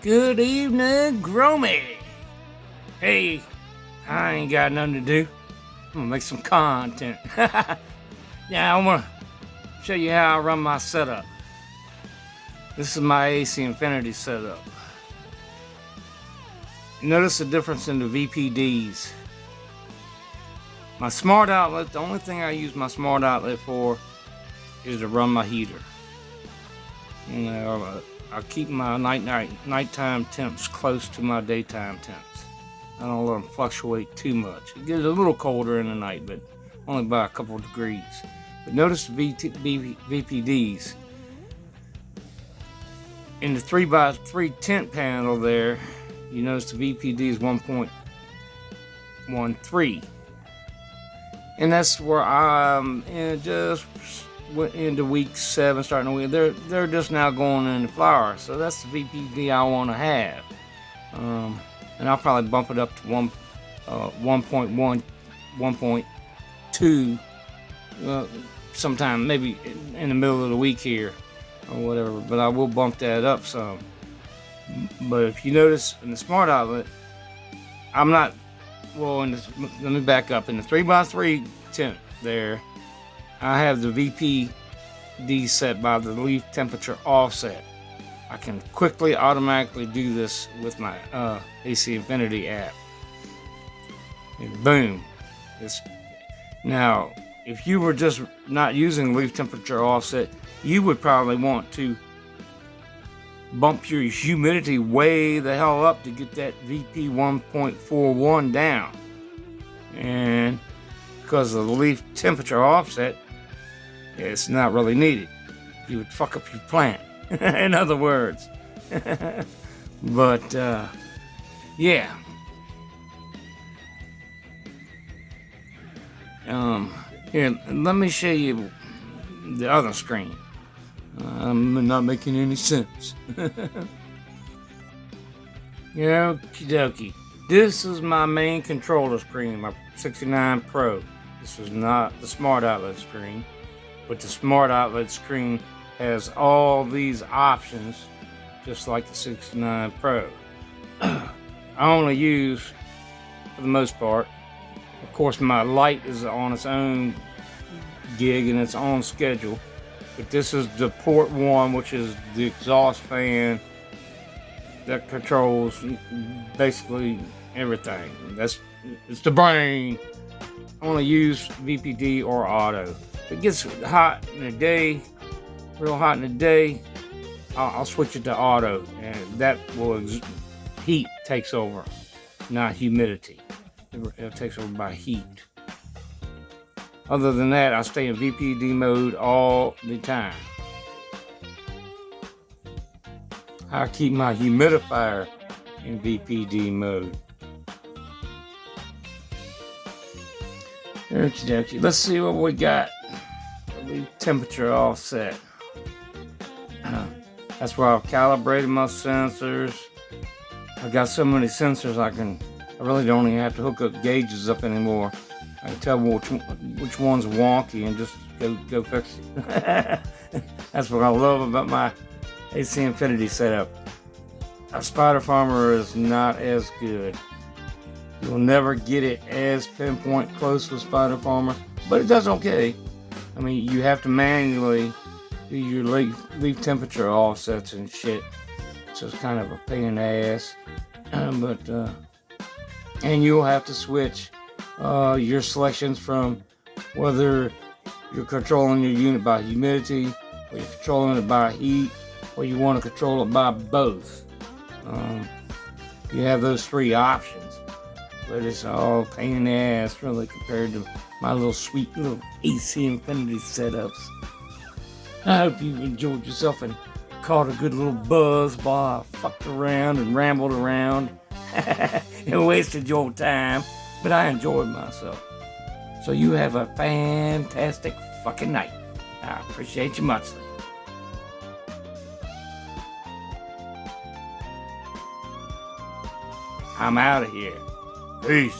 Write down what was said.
Good evening, Gromy. Hey, I ain't got nothing to do. I'm gonna make some content. Yeah, I wanna show you how I run my setup. This is my ACINFINITY setup. Notice the difference in the VPDs. My smart outlet, the only thing I use my smart outlet for is to run my heater. You know, I keep my nighttime temps close to my daytime temps. I don't let them fluctuate too much. It gets a little colder in the night, but only by a couple of degrees. But notice the VPDs. In the 3x3 tent panel there, you notice the VPD is 1.13. And that's where I'm just went into week 7, starting the week. They're just now going into flower, so that's the VPD I want to have. And I'll probably bump it up to 1.1, 1.2, sometime maybe in the middle of the week here or whatever. But I will bump that up some. But if you notice in the smart outlet, I'm not. Well, let me back up. In the 3x3 tent there, I have the VPD set by the leaf temperature offset. I can quickly, automatically do this with my ACINFINITY app. And boom. Now, if you were just not using leaf temperature offset, you would probably want to bump your humidity way the hell up to get that VP 1.41 down. And because of the leaf temperature offset, it's not really needed. You would fuck up your plant, in other words. But, yeah. Here, let me show you the other screen. I'm not making any sense. Okie dokie. This is my main controller screen, my 69 Pro. This is not the smart outlet screen, but the smart outlet screen has all these options, just like the 69 Pro. I only use, for the most part, of course, my light is on its own gig and its own schedule. But this is the port 1, which is the exhaust fan that controls basically everything. It's the brain. I only use VPD or auto. If it gets hot in the day, real hot in the day, I'll switch it to auto, and that will heat takes over, not humidity. It takes over by heat. Other than that, I stay in VPD mode all the time. I keep my humidifier in VPD mode. Okie dokie. Let's see what we got. Leave temperature offset. That's where I've calibrated my sensors. I've got so many sensors I really don't even have to hook up gauges up anymore. I can tell which one's wonky and just go fix it. That's what I love about my ACINFINITY setup. A Spider Farmer is not as good. You'll never get it as pinpoint close with Spider Farmer, but it does okay. I mean, you have to manually do your leaf temperature offsets and shit. So it's kind of a pain in the ass. And you'll have to switch your selections from whether you're controlling your unit by humidity, or you're controlling it by heat, or you want to control it by both. You have those 3 options, but it's all pain in the ass really compared to my little sweet little ACINFINITY setups. I hope you enjoyed yourself and caught a good little buzz while I fucked around and rambled around and wasted your time, but I enjoyed myself. So you have a fantastic fucking night. I appreciate you muchly. I'm out of here. Peace.